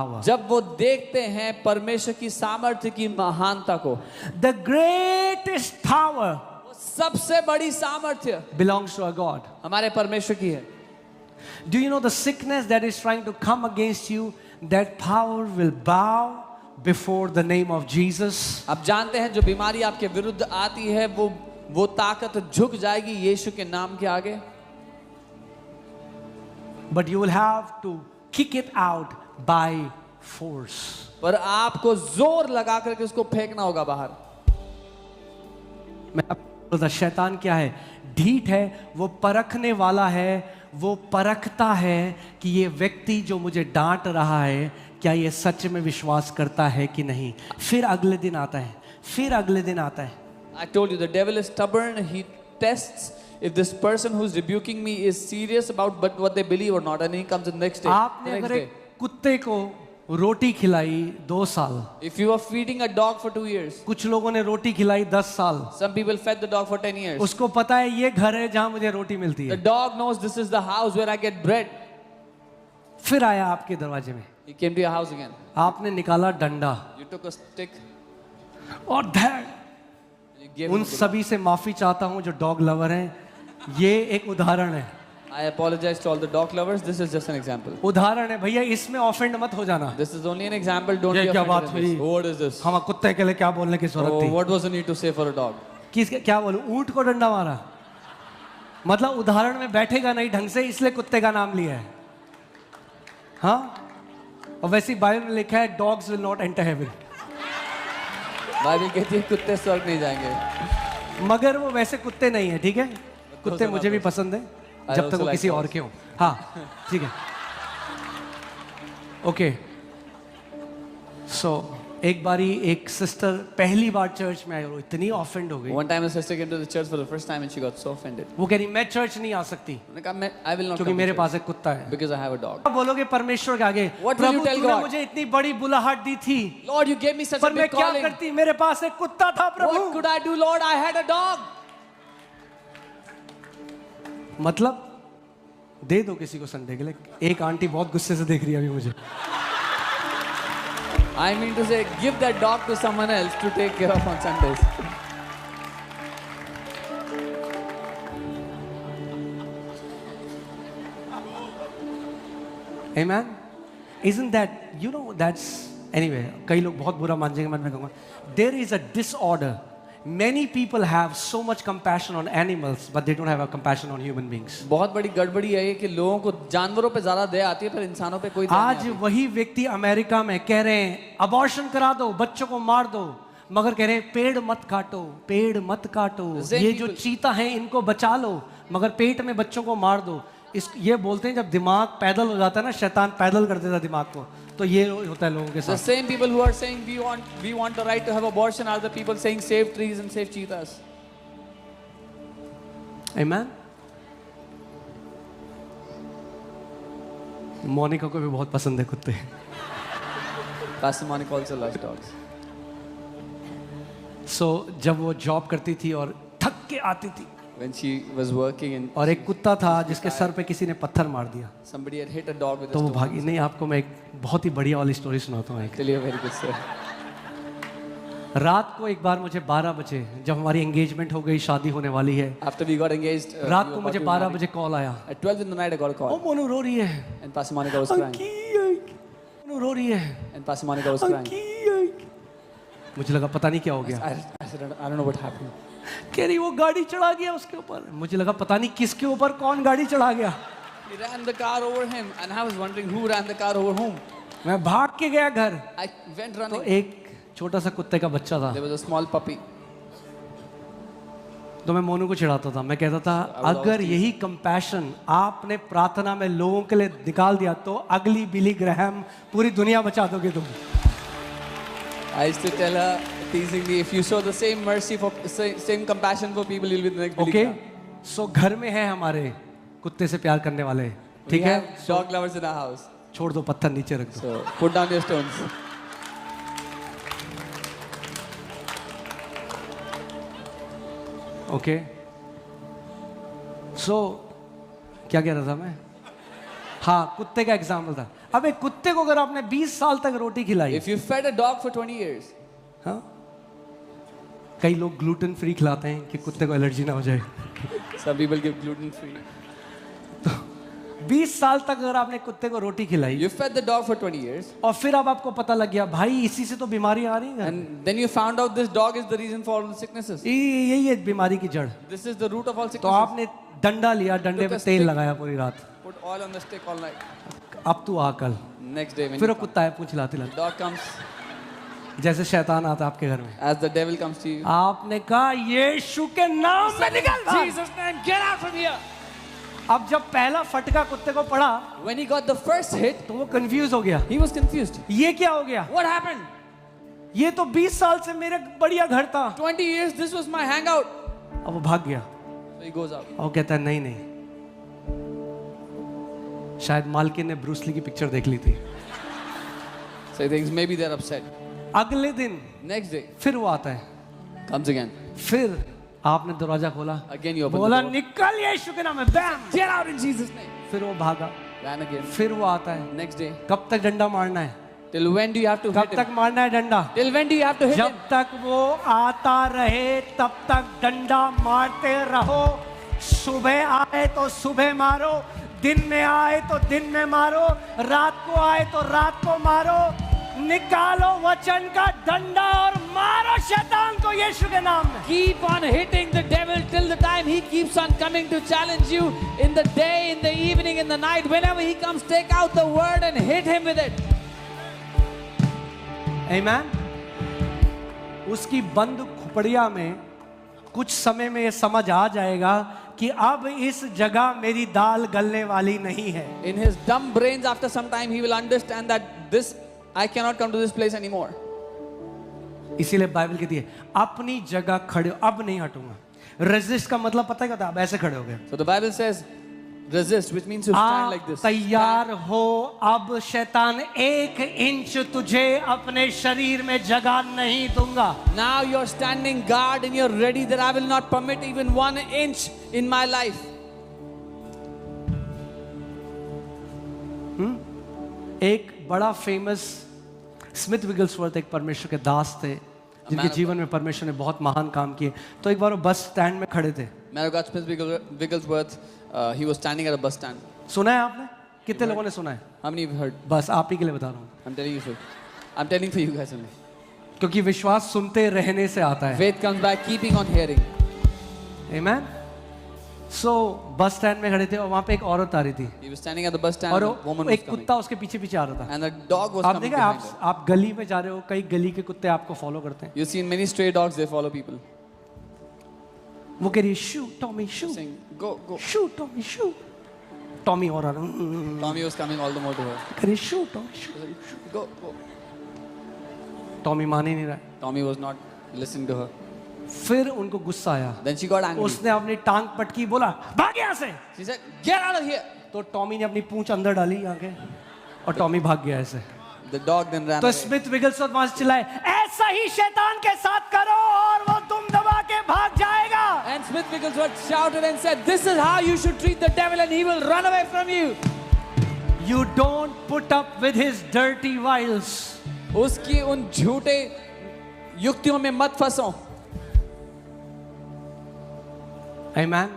जब वो देखते हैं परमेश्वर की सामर्थ्य की महानता को, The greatest power वो सबसे बड़ी सामर्थ्य belongs to our God. हमारे परमेश्वर की है। Do you know the sickness that is trying to come against you, that power will bow before the name of Jesus? आप जानते हैं जो बीमारी आपके विरुद्ध आती है वो ताकत झुक जाएगी यीशु के नाम के आगे। But you will have to kick it out by force. पर आपको जोर लगा करके उसको फेंकना होगा बाहर। मैं आपको बोलता, शैतान क्या है? ढीठ है, वो परखने वाला है, वो परखता है कि ये व्यक्ति जो मुझे डांट रहा है क्या ये सच में विश्वास करता है कि नहीं। फिर अगले दिन आता है, फिर अगले दिन आता है। I told you the devil is stubborn. He tests if this person who's rebuking me is serious about but what they believe or not, and he comes the next day. आपने अगर एक कुत्ते को रोटी खिलाई 2 साल, If you are feeding a dog for 2 years, कुछ लोगों ने रोटी खिलाई 10 साल, some people fed the dog for 10 years. उसको पता है ये घर है जहां मुझे रोटी मिलती The है। dog knows this is the house where I get bread. फिर आया आपके दरवाजे में, He came to your house again. आपने निकाला डंडा You took a stick. और धैर्य। And you gave उन him a good सभी से माफी चाहता हूं जो डॉग लवर हैं। ये एक उदाहरण है, I apologize to all the dog lovers. This is just an example. उदाहरण है भैया, इसमें ऑफेंड मत हो जाना। This is only an example. Don't ये be क्या offended बात in this. हुई? What is this? हम कुत्ते के लिए क्या बोलने की जरूरत Oh, थी? what was the need to say for a dog? क्या बोलूं? ऊंट को डंडा मारा, मतलब उदाहरण में बैठेगा नहीं ढंग से, इसलिए कुत्ते का नाम लिया है। हाँ, और वैसे ही बाइबल में लिखा है dogs will not enter heaven. Bible कहती है कुत्ते स्वर्ग नहीं जाएंगे। मगर वो वैसे कुत्ते नहीं है, ठीक है? कुत्ते मुझे भी पसंद है जब तक वो किसी और के हो। हाँ ठीक है, ओके। सो एक बारी एक सिस्टर पहली बार चर्च में आई और इतनी ऑफेंड हो गई। One time a sister came to the church for the first time and she got so offended. वो कह रही मैं चर्च नहीं आ सकती उन्होंने कहा मैं I will not क्योंकि come to मेरे church पास एक कुत्ता है। because I have a dog. क्या बोलोगे परमेश्वर के आगे? What will you Prabhu tell तूने God? मुझे इतनी बड़ी बुलाहट दी थी, Lord, you gave me such a पर मैं big क्या calling. करती? मेरे पास एक कुत्ता था What Prabhu. could I do, Lord? I had a dog. मतलब दे दो किसी को संडे के लिए। एक आंटी बहुत गुस्से से देख रही है अभी मुझे। I mean to say, give that dog to someone else to take care of on Sundays. Amen? Isn't that, you know, that's anyway, कई लोग बहुत बुरा मान जाएंगे, मैं कहूँगा there is a disorder. Many people have so much compassion on animals but they don't have a compassion on human beings. बहुत बड़ी गड़बड़ी है ये कि लोगों को जानवरों पे ज्यादा दया आती है पर इंसानों पे कोई दया नहीं आज आती। वही व्यक्ति अमेरिका में कह रहे हैं अबॉर्शन करा दो, बच्चों को मार दो, मगर कह रहे हैं पेड़ मत काटो, पेड़ मत काटो, ये जो चीता है इनको बचा लो, मगर पेट में बच्चों को मार दो। ये बोलते हैं जब दिमाग पैदल हो जाता है ना, शैतान पैदल कर देता दिमाग को, तो ये होता है लोगों के The साथ। same people who are saying we want the right to have abortion are the people saying save trees and save cheetahs. Amen? Monika को भी बहुत पसंद है कुत्ते। Pastor Monica also loves dogs. सो जब वो जॉब करती थी और थक के आती थी, When she was working and और एक कुत्ता था जिसके सर पे किसी ने पत्थर मार दिया, somebody had hit a dog with a तो वो stone. भागी। नहीं, आपको मैं एक बहुत ही बढ़िया वाली स्टोरी सुनाता हूँ। एक Tell you a very good story. रात को एक बार मुझे 12 बजे, जब हमारी एंगेजमेंट हो गई, शादी होने वाली है, After we got engaged, रात we को were मुझे about to 12 marry. बजे कॉल आया, At 12 in the night I got a ओ call मोनू रो रही है, and Pastor Monica was crying. Monu रो रही है, And Pastor Monica was crying. मुझे लगा पता नहीं क्या हो गया। I said I don't know what happened. कह रही वो गाड़ी चढ़ा गया उसके ऊपर। मुझे लगा पता नहीं किसके ऊपर कौन गाड़ी चढ़ा गया। He ran the car over him and I was wondering who ran the car over whom. मैं भाग के गया घर, I went तो running. एक छोटा सा कुत्ते का बच्चा था, There was a small puppy. तो मैं मोनू को चिढ़ाता था। मैं कहता था अगर यही कंपैशन आपने प्रार्थना में लोगों के लिए निकाल दिया तो अगली बिली ग्रैहम पूरी दुनिया बचा दोगे तुम। I used to tell her teasingly, if you show the same mercy for same compassion for people, you'll be the next Billy okay, Graham. सो घर में है हमारे कुत्ते से प्यार करने वाले, We ठीक है? have dog lovers in our house. छोड़ दो, पत्थर नीचे रख दो। So put down your stones. Okay, so क्या कह रहा था मैं? हाँ, कुत्ते का एग्जाम्पल था। अब एक कुत्ते को अगर आपने 20 साल तक रोटी खिलाई, If you fed a dog for 20 years, हाँ, कई लोग ग्लूटेन फ्री खिलाते हैं कि कुत्ते को एलर्जी ना हो जाए। some people give gluten free. 20 साल तक अगर आपने कुत्ते को रोटी खिलाई You fed the dog for 20 years, और फिर अब आपको पता लग गया भाई इसी से तो बीमारी आ रही है, and then you found out this dog is the reason for all the sicknesses. यही है बीमारी की जड़। This is the root of all तो sicknesses. आपने डंडा लिया, डंडे पे तेल लगाया पूरी रात, Put oil on the stick all night. अब तू आ कल, Next day when फिर you वो कुत्ता है पूछ लाते लाते, dog comes, जैसे शैतान आता आपके घर में, as the devil comes to you. आपने कहा यीशु के नाम में निकल भाग। Jesus' name, get out from here. अब जब पहला फटका कुत्ते को पड़ा When he got the first hit, तो वो कंफ्यूज हो गया, he was confused. ये क्या हो गया, What happened? ये तो 20 साल से मेरे बढ़िया घर था। 20 years, this was my hangout. अब वो भाग गया So he goes out. और वो कहता है नहीं नहीं, शायद मालकिन ने ब्रूस ली की पिक्चर देख ली थी। So he thinks maybe they're upset. अगले दिन Next day, फिर वो आता है, comes again. फिर आपने दरवाजा खोला, Again you open बोला the door. निकल यीशु के नाम में, बैम, Get out in Jesus' name. फिर वो भागा, Ran again. फिर वो आता है। Next day. कब तक डंडा मारना है, Till when do you have to कब hit him? तक मारना है डंडा, Till when do you have to hit जब him? तक वो आता रहे तब तक डंडा मारते रहो। सुबह आए तो सुबह मारो, दिन में आए तो दिन में मारो, रात को आए तो रात को मारो। निकालो वचन का डंडा और मारो शैतान को यीशु के नाम में। Keep on hitting the devil till the time he keeps on coming to challenge you in the day, in the evening, in the night. Whenever he comes, take out the word and hit him with it. आमेन। उसकी बंद खुपड़िया में कुछ समय में ये समझ आ जाएगा कि अब इस जगह मेरी दाल गलने वाली नहीं है। In his dumb brains, after some time, he will understand that this, I cannot come to this place anymore. इसीलिए बाइबल कहती है अपनी जगह खड़े हो, अब नहीं हटूंगा। रेजिस्ट का मतलब पता है क्या था, अब ऐसे खड़े हो गए। So the Bible says, resist, which means to stand like this. तैयार हो, अब शैतान 1 इंच तुझे अपने शरीर में जगह नहीं दूंगा। Now you're standing guard and you're ready that I will not permit even 1 inch in my life. एक बड़ा फेमस स्मिथ विगल्सवर्थ एक परमेश्वर के दास थे जिनके जीवन में परमेश्वर ने बहुत महान काम किए। तो एक बार वो बस स्टैंड में खड़े थे। Man of God, Smith Wigglesworth, he was standing at a bus stand. सुना है आपने, कितने लोगों ने सुना है? How many have heard? बस आप ही के लिए बता रहा हूँ, I'm telling you so. I'm telling for you guys only. क्योंकि विश्वास सुनते रहने से आता है। Faith comes by keeping on hearing. Amen. So bus stand में खड़े थे और वहाँ पे एक औरत आ रही थी He was standing at the bus stand और and a woman was एक coming. कुत्ता उसके पीछे पीछे आ रहा था। And the dog was आप coming देखा, behind her. आप गली में जा रहे हो, कई गली के कुत्ते आपको फॉलो करते हैं। You've seen many stray dogs, they follow people. वो कह रही है शू टॉमी शू Saying, go, go. शू टॉमी शू, टॉमी और आ रहा है, Tommy was coming all the more to her. कह रही shoo Tommy shoo, He said, go, go. Tommy मान ही नहीं रहा है। Tommy was not listening to her. फिर उनको गुस्सा आया, Then she got angry. उसने अपनी टांग पटकी, बोला भाग यहाँ से। She said, get out of here. तो टॉमी ने अपनी पूंछ अंदर डाली आगे और टॉमी भाग गया ऐसे। The dog then ran तो away. स्मिथ विगल्सवर्थ वहां से चिल्लाए, ऐसा ही शैतान के साथ करो और वो तुम दबा के भाग जाएगा। And Smith Wigglesworth shouted and said, this is how you should treat the devil and he will run away from you. You don't put up with his dirty wiles. उसकी उन झूठे युक्तियों में मत फंसो. Amen.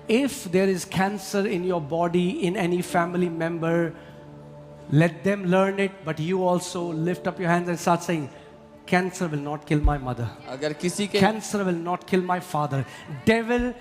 If there is cancer in your body, in any family member, let them learn it, but you also lift up your hands and start saying, cancer will not kill my mother. अगर किसी के Cancer will not kill my father. Devil,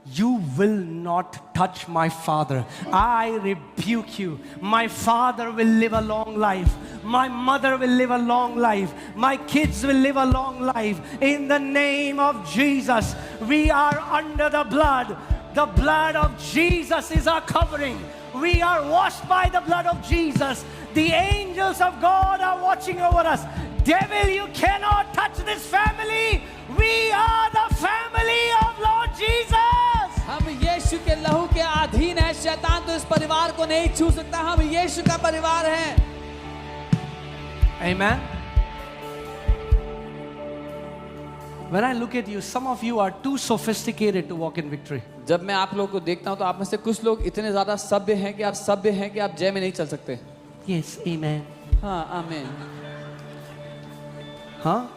you will not touch my father. I rebuke you. My father will live a long life. My mother will live a long life. My kids will live a long life. In the name of Jesus, we are under the blood. The blood of Jesus is our covering. We are washed by the blood of Jesus. The angels of God are watching over us. Devil, you cannot touch this family. We are the family of Lord Jesus. हम यीशु के लहू के अधीन है, शैतान तो इस परिवार को नहीं छू सकता, हम यीशु का परिवार हैं। Amen. When I look at you, some of you are too sophisticated to walk in victory. जब मैं आप लोगों को देखता हूं तो आप में से कुछ लोग इतने ज्यादा सभ्य हैं कि आप जय में नहीं चल सकते. Yes, amen. हाँ, amen. हाँ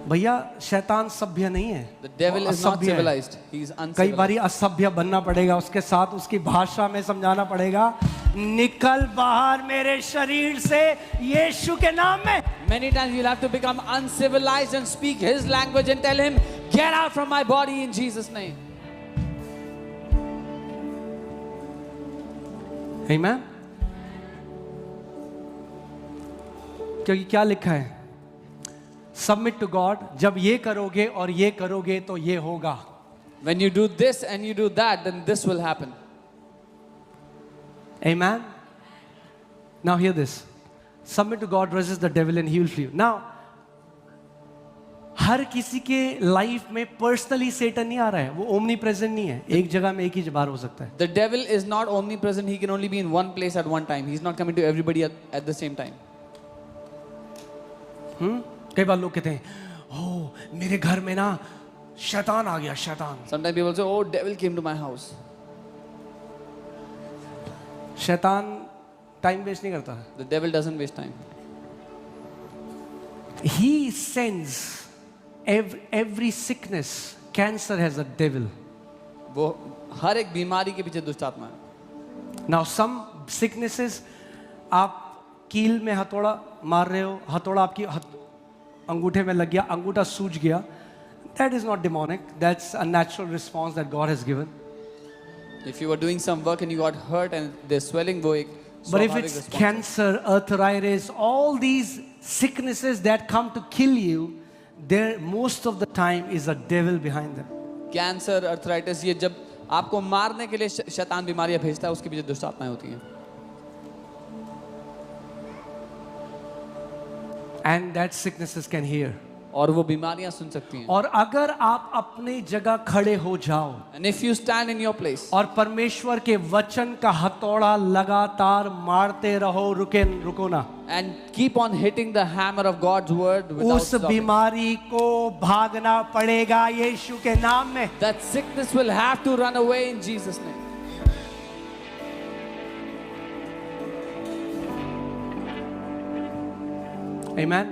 भैया, शैतान सभ्य नहीं है, The devil वो is not असभ्य है। civilized. He is कई uncivilized. बारी असभ्य बनना पड़ेगा, उसके साथ उसकी भाषा में समझाना पड़ेगा, निकल बाहर मेरे शरीर से यीशु के नाम में। Many times you'll have to become uncivilized and speak his language and tell him, get out from my body in Jesus' name. Amen? क्योंकि क्या लिखा है? Submit to God. जब ये करोगे और ये करोगे तो ये होगा। When you do this and you do that, then this will happen. Amen? Now hear this. Submit to God, resist the devil and he will flee. Now, हर किसी के लाइफ में पर्सनली सेटन नहीं आ रहा है, वो ओमनी प्रेजेंट नहीं है, एक जगह में एक ही बार हो सकता है। The devil is not omnipresent. He can only be in one place at one time. He's not coming to everybody at the same time. कई बार लोग कहते हैं, ओह मेरे घर में ना शैतान आ गया, शैतान। Sometimes people say, oh, devil came to my house. शैतान टाइम वेस्ट नहीं करता है। The devil doesn't waste time. He sends every sickness. Cancer has a devil. वो हर एक बीमारी के पीछे दुष्ट आत्मा है. Now some sicknesses, आप कील में हथौड़ा मार रहे हो, हथौड़ा आपकी अंगूठे में लग गया, अंगूठा सूज गया, that is not demonic, that's a natural response that God has given. If you were doing some work and you got hurt and there's swelling, वो एक But if स्वाभाविक it's response है. cancer, arthritis, all these sicknesses that come to kill you, there most of the time is a devil behind them. Cancer, arthritis, ये जब आपको मारने के लिए शैतान बीमारियां भेजता है, उसके पीछे दुष्ट आत्माएं होती हैं. And that sicknesses can hear. और वो बीमारियां सुन सकती हैं. और अगर आप अपनी जगह खड़े हो जाओ And if you stand in your place और परमेश्वर के वचन का हथौड़ा लगातार मारते रहो, रुको ना, and keep on hitting the hammer of God's word without उस stopping, बीमारी को भागना पड़ेगा यीशु के नाम में. that sickness will have to run away in Jesus' name. Amen.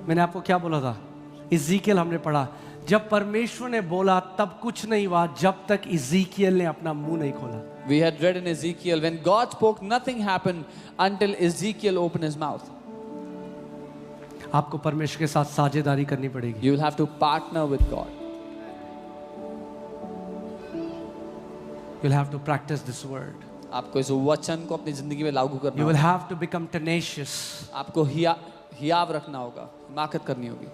मैंने आपको क्या बोला था? इज़ीकियल हमने पढ़ा, जब परमेश्वर ने बोला तब कुछ नहीं हुआ जब तक इज़ीकियल ने अपना मुंह नहीं खोला. We had read in Ezekiel, when God spoke, nothing happened until Ezekiel opened his mouth. आपको परमेश्वर के साथ साझेदारी करनी पड़ेगी. You will have to partner with God. You'll have to practice this word. आपको इस वचन को अपनी जिंदगी में लागू करना You will होगा. have to become tenacious. आपको हियाव रखना होगा, हिमाकत करनी होगी.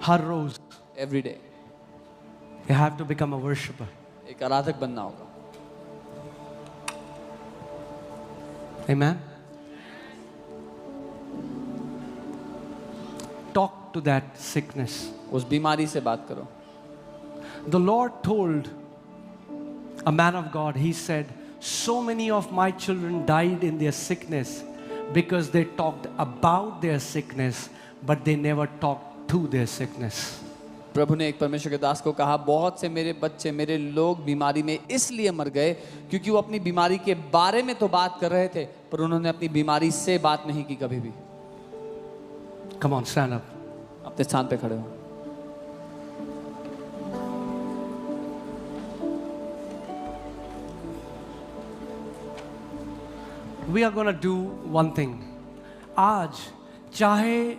हर रोज Every day. you have to become a worshipper. एक आराधक बनना होगा. Amen. Talk to that sickness. उस बीमारी से बात करो. The Lord told a man of God, he said, so many of my children died in their sickness because they talked about their sickness, but they never talked to their sickness. प्रभु ने एक परमेश्वर के दास को कहा, बहुत से मेरे बच्चे, मेरे लोग बीमारी में इसलिए मर गए क्योंकि वो अपनी बीमारी के बारे में तो बात कर रहे थे, पर उन्होंने अपनी बीमारी से बात नहीं की कभी भी. Come on, stand up. अपने स्थान पे खड़े हो. We are going to do one thing. आज चाहे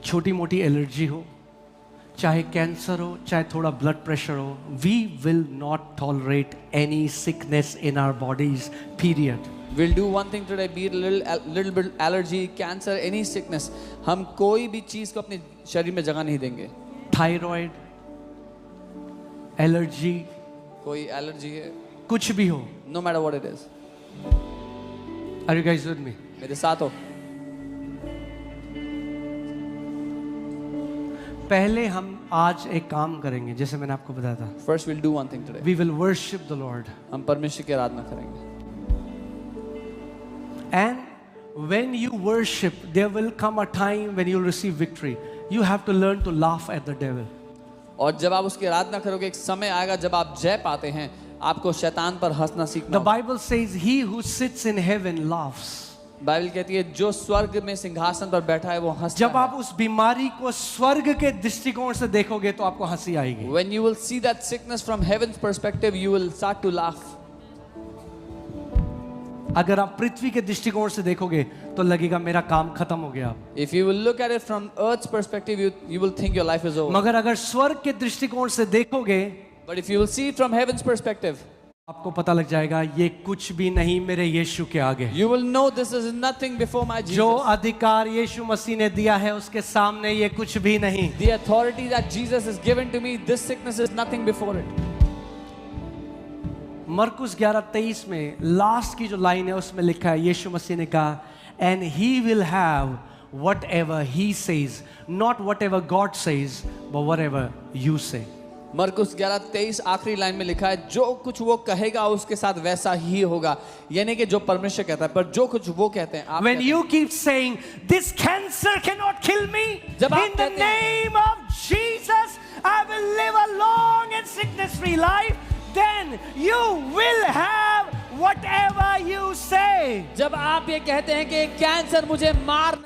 छोटी मोटी एलर्जी हो, चाहे कैंसर हो, चाहे थोड़ा ब्लड प्रेशर हो, we will not tolerate any sickness in our bodies, period. We'll do one thing today, be it a little bit allergy, cancer, any sickness. हम कोई भी चीज को अपने शरीर में जगह नहीं देंगे. थायराइड, एलर्जी, कोई एलर्जी है, कुछ भी हो. no matter what it is. Are you guys with me? मेरे साथ हो. पहले हम आज एक काम करेंगे, जैसे मैंने आपको बताया था. First we'll do one thing today. We will worship the Lord. हम परमेश्वर की आराधना करेंगे. And when you worship, there will come a time when you'll receive victory. You have to learn to laugh at the devil. और जब आप उसकी आराधना करोगे, एक समय आएगा जब आप जय पाते हैं, आपको शैतान पर हंसना सीखना The होगा। Bible says, he who sits in heaven laughs. Bible कहती है जो स्वर्ग में सिंहासन पर बैठा है वो हंसता जब है। आप उस बीमारी को स्वर्ग के दृष्टिकोण से देखोगे तो आपको हंसी आएगी। When you will see that sickness from heaven's perspective, you will start to laugh. अगर आप पृथ्वी के दृष्टिकोण से देखोगे तो लगेगा मेरा काम खत्म हो गया। If you will look at it from earth's perspective, you will think your life is over. मगर अगर स्वर्ग के दृष्टिकोण से देखोगे But if you will see it from heaven's perspective, आपको पता लग जाएगा ये कुछ भी नहीं मेरे यीशु के आगे। you will know this is nothing before my Jesus. जो अधिकार यीशु मसीह ने दिया है उसके सामने ये कुछ भी नहीं। The authority that Jesus has given to me, this sickness is nothing before it. मरकुस 11:23 में लास्ट की जो लाइन है उसमें लिखा है, यीशु मसीह ने कहा, and he will have what ever he says, not what ever God says but what ever you से। मरकुस 11:23 आखिरी लाइन में लिखा है जो कुछ वो कहेगा उसके साथ वैसा ही होगा, यानी कि जो परमेश्वर कहता है, पर जो कुछ वो कहते हैं आप When कहते हैं। you keep saying this cancer cannot kill me, जब आप in the कहते हैं- name of Jesus I will live a long and sickness free life, then you will have whatever you say. जब आप ये कहते हैं कि कैंसर मुझे मार